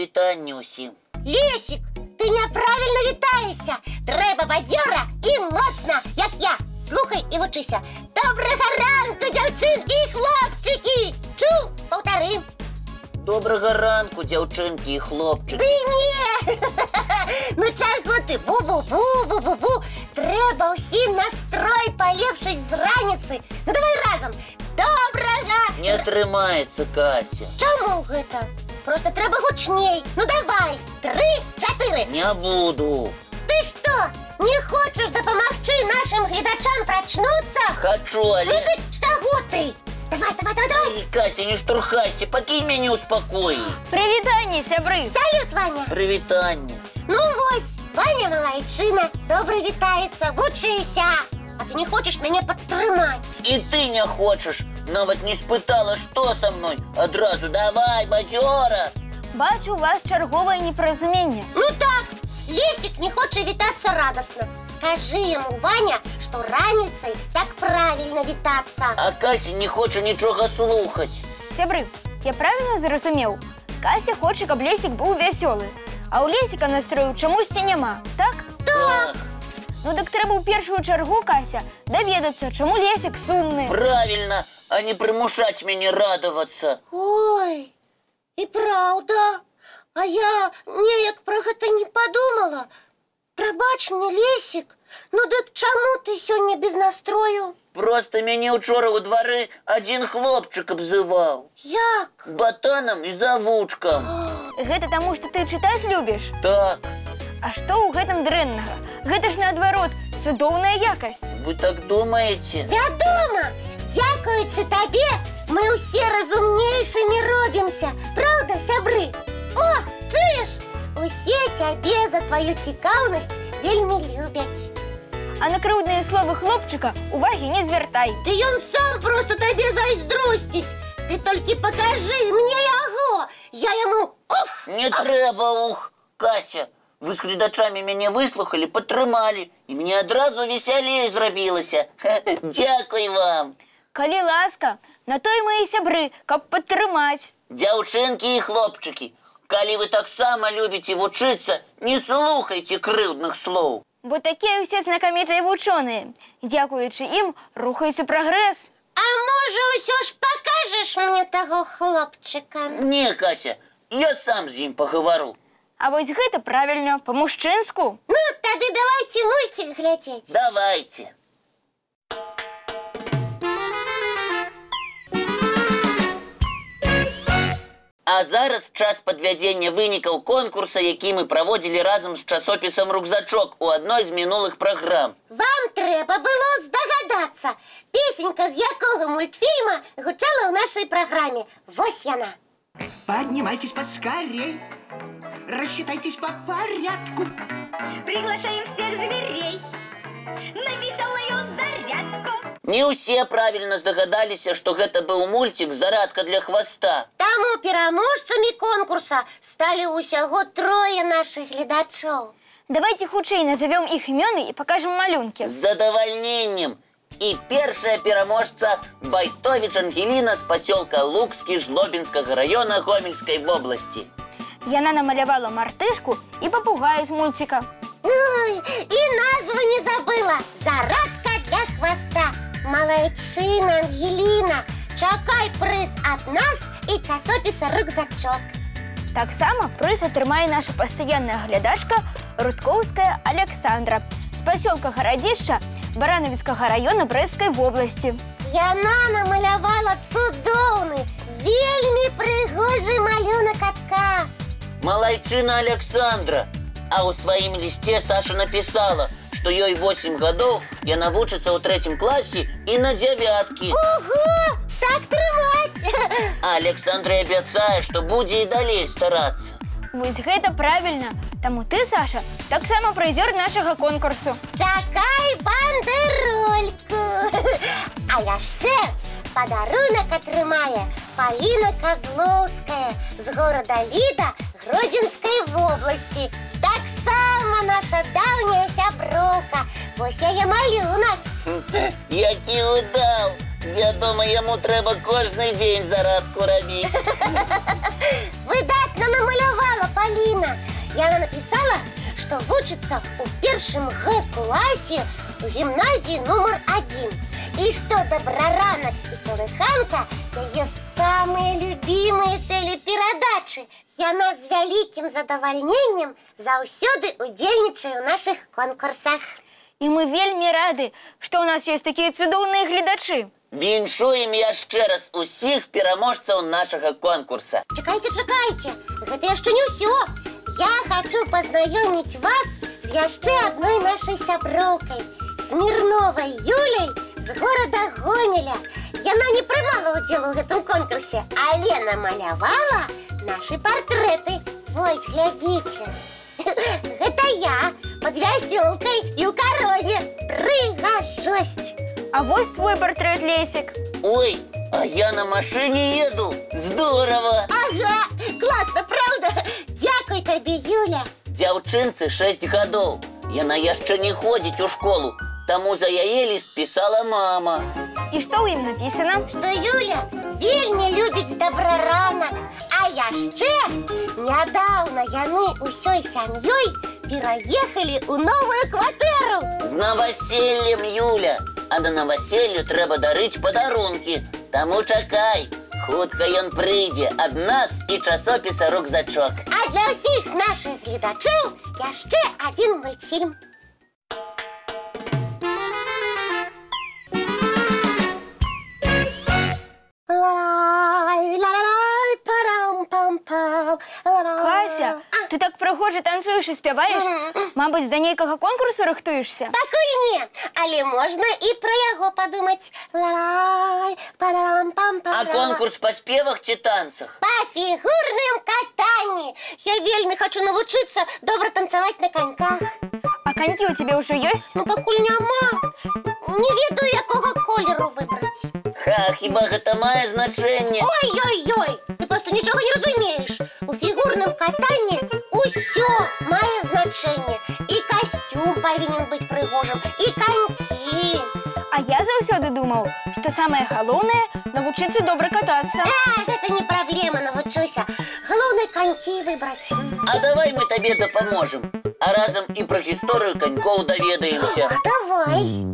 вітанне ўсім. Лесік, ти неправильно вітаєшся. Треба бадьора і моцно, як я. Слухай і вчися. Доброго ранку, дівчинки і хлопчики. Чув? Повтори. Доброго ранку, дзяўчынкі і хлопчыкі. Ды не! Ну чаго ти? Бу-бу-бу-бу-бу-бу. Треба усім настрой полепшить з раніцы. Ну давай разом. Доброго! Не атрымаецца, Кася. Чому гэта? Просто треба гучней. Ну давай. 3, 4. Не буду. Ты что, не хочешь допомогти нашим глядачам прочнуться? Хочу, Ну але... ты чего ты? Давай. Эй, Кася, не штурхайся, пакінь мяне ў спакоі. Прывітанне, сябры! Салют, Ваня. Прывітанне. Ну вось, Ваня малайчына, добра вітаецца, вучыся. А ты не хочешь мяне падтрымаць. І ты не хочаш. Нават не спытала, што са мной. Адразу давай, бадзёра. Бачу, у вас чарговае непаразуменне. Ну так, Лесик не хочет витаться радостно. Скажи ему, Ваня, что раніцай так правильно вітацца. А Кася не хоча нічога слухаць. Сябры, я правильно зразумеў? Кася хоча, каб Лесік быў вясёлы. А ў Лесіка настрою чамусьці няма, так? Так. Ну так трэба ў першую чаргу, Кася, даведацца, чаму Лесік сумны. Правильно, а не прымушаць мяне радавацца. Ой, и правда. А я неяк про гэта не подумала. Прабач мне, Лесік. Ну дык чаму ты сёння без настрою? Просто мяне учора ў двары адзін хлопчык абзываў. Як? Батанам і завучкам. Гэта таму, што ты чытаць любіш? Так. А што ў гэтым дрэннага? Гэта ж наадварот цудоўная якасць. Вы так думаеце? Вядома, дзякуючы табе мы ўсе разумнейшымі робімся. Правда, сябры? О, чуеш? Усе цябе за твою цікаўнасць вельмі любяць. А на крыўдныя словы хлопчыка увагі не звяртай. Ды ён сам просто табе зайздросціць. Ты толькі пакажы мне яго. Я яму ух! Не трэба, ух, Кася. Вы з гледачамі мяне выслухалі, падтрымалі, і мне адразу весялей зрабілася. Дзякуй вам. Калі ласка, на той мы і сябры, каб падтрымаць. Дзяўчынкі і хлопчыкі, калі вы таксама любіце вучыцца, не слухайце крыўдных слоў. Бо такія ўсе знакамітыя вучоныя. Дзякуючы ім рухаецца прагрэс. А можа, ўсё ж пакажаш мне таго хлопчыка? Не, Кася, я сам з ім пагавару. А вось гэта правільна, па-мужчынску. Ну, тады давайте мультик глядзець. Давайте. А зараз час падвядзення вынікаў конкурса, які мы праводзілі разам з часопісам «Рюкзачок» у адной з мінулых праграм. Вам трэба было здагадацца, песенька з якога мультфільма гучала ў нашай праграме. Вось яна. Поднимайтесь поскорей, рассчитайтесь по порядку. Приглашаем всех зверей на веселую зарядку. Не ўсе правільна здагадаліся, што гэта быў мульцік «Зарадка для хваста». Таму пераможцамі конкурса сталі ўсяго 3 нашых гледачоў. Давайте хутчэй назовем іх імёны і пакажем малюнкі. З задавальненнем. І першая пераможца Вайтовіч Ангеліна з пасёлка Луцкі Жлобінскага раёна Гомельскай вобласці. Яна намалявала мартышку і папугая з мульціка. Ой, і назву не забыла. Зарадка для хваста. Малайчына, Ангеліна, чакай прыз ад нас і часопіса «Рюкзачок». Таксама прыз атрымае наша пастаянная глядачка Рудкоўская Александра з пасёлка Гарадзішча Баранавіцкага раёна Брэсцкай вобласці. Яна намалявала цудоўны, вельмі прыгожы малюнак-адказ. Малайчына Александра. А ў сваім лісце Саша напісала, што ёй 8 гадоў, яна вучыцца ў 3 класе і на 9. Ого! Так трымаць! А Александра абяцае, што будзе і далей старацца. Вось гэта правільна. Таму ты, Саша, таксама прызёр нашага конкурсу. Чакай бандерольку! А яшчэ падарунак атрымае Паліна Казлоўская з горада Ліда Гродзенскай вобласці. Таксама наша даўняя сяброўка. Вось яе малюнак. Які удаў! Вядома, яму трэба кожны дзень зарадку рабіць. Выдатна намалявала, Полина. Яна написала, что вучится у першым Г-классе в гимназии номер 1. И что Добраранок и Колыханка ее самые любимые телепередачи. Яна з вялікім задавальненнем заўсёды удзельнічае ў наших конкурсах. І мы вельмі рады, што ў нас ёсць такія цудоўныя гледачы. Віншуем яшчэ раз усіх пераможцаў нашага конкурса. Чакайце, гэта яшчэ не ўсё. Я хочу познаёміць вас з яшчэ адной нашай сяброўкай, Смірновай Юляй з горада Гомеля. Яна не прымала ўдзел у гэтым конкурсе, але намалявала наши партрэты. Вось, глядзіце. Гэта я под вясёлкай і ў кароне. Прыгажосць. А вось твой портрет, Лесик. Ой, а я на машине еду. Здорово. Ага, классно, правда? Дякуй табе, Юля. Дзяўчынцы 6 гадоў. Яна яшчэ не ходзіць у школу, таму за яе ліст пісала мама. І што ў ім напісана? Што Юля вельмі любіць Добраранак. А яшчэ нядаўна яны усёй сям'ёй пераехалі ў новую кватэру. З наваселлем, Юля. А на наваселлю трэба дарыць падарункі. Таму чакай, хутка ён прыйдзе ад нас і часопіса «Рюкзачок». А для ўсіх нашых гледачоў яшчэ адзін мультфільм. Кася, ты так прыгожа танцуеш і спяваеш? Мабыць, да нейкага конкурсу рыхтуешся? Пакуль не, але можна і пра яго падумаць. А конкурс па спевах ці танцах? Па фігурным катанні. Я вельмі хочу навучыцца добра танцаваць на каньках. А канькі ў цябе ўжо ёсць? Ну, пакуль няма. Не ведаю, якога колеру выбраць. Ха, хіба гэта мае значэнне? Ой-ой-ой, ты просто нічога не разумееш. У фігурным катанні усё мае значэнне. І касцюм павінен быць прыгожым, і канькі. А я заўсёды думаў, што самае галоўнае навучыцца добра катацца. Гэта не праблема, навучуся. Галоўнае канькі выбраць. А давай мы табе дапаможам. А разам і пра гісторыю канькоў даведаемся. Давай.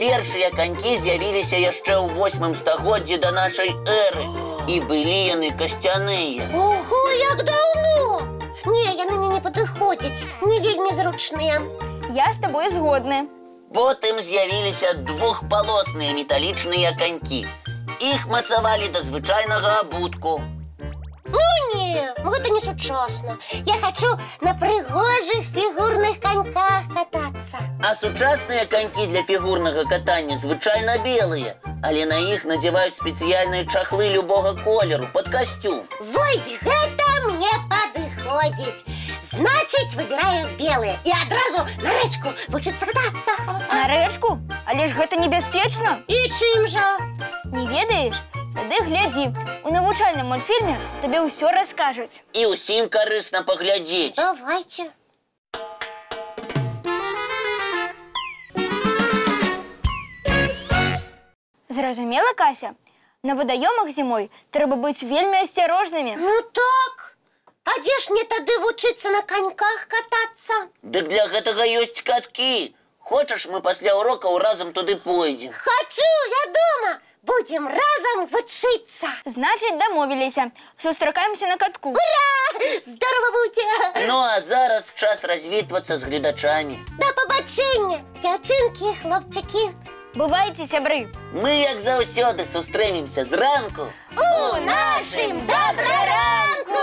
Першыя канькі з'явіліся яшчэ ў 8 стагоддзі да нашай эры. І былі яны касцяныя. Ого, як даўно! Не, яны мне не падыходзяць, не вельмі зручныя. Я з табой згодны. Потым з'явіліся двухпалосныя металічныя канькі. Іх мацавалі да звычайнага абутку. Ну не, гэта не сучасна. Я хочу на прыгожых фігурных каньках катацца. А сучасныя канькі для фігурнага катання звычайна белыя, але на іх надзяваюць спецыяльныя чахлы любога колеру пад касцюм. Вось гэта мне падыходзіць. Значыць, выбіраю белыя і адразу на рэчку вучыцца катацца. На рэчку? Але ж гэта небяспечна. І чым жа? Не ведаеш? Тады глядзі. У навучальным мультфільме табе ўсё раскажуць. І ўсім карысна паглядзець. Давайте. Зразумела, Кася? На вадаёмах зімой трэба быць вельмі асцярожнымі. Ну так. А дзе ж мне тады вучыцца на каньках катацца? Дык для гэтага ёсць каткі. Хочаш, мы пасля урокаў разам туды пойдзем? Хачу, вядома. Будем разом вучыцца. Значыць, дамовіліся. Сустракаемся на катку. Ура! Здорово будзе! Ну, а зараз час развітвацца з гледачамі. Да пабачэння, дзяўчынкі і хлопчыкі. Бывайце, сябры. Мы, як заўсёды, сустрэнемся зранку У нашым добраранку!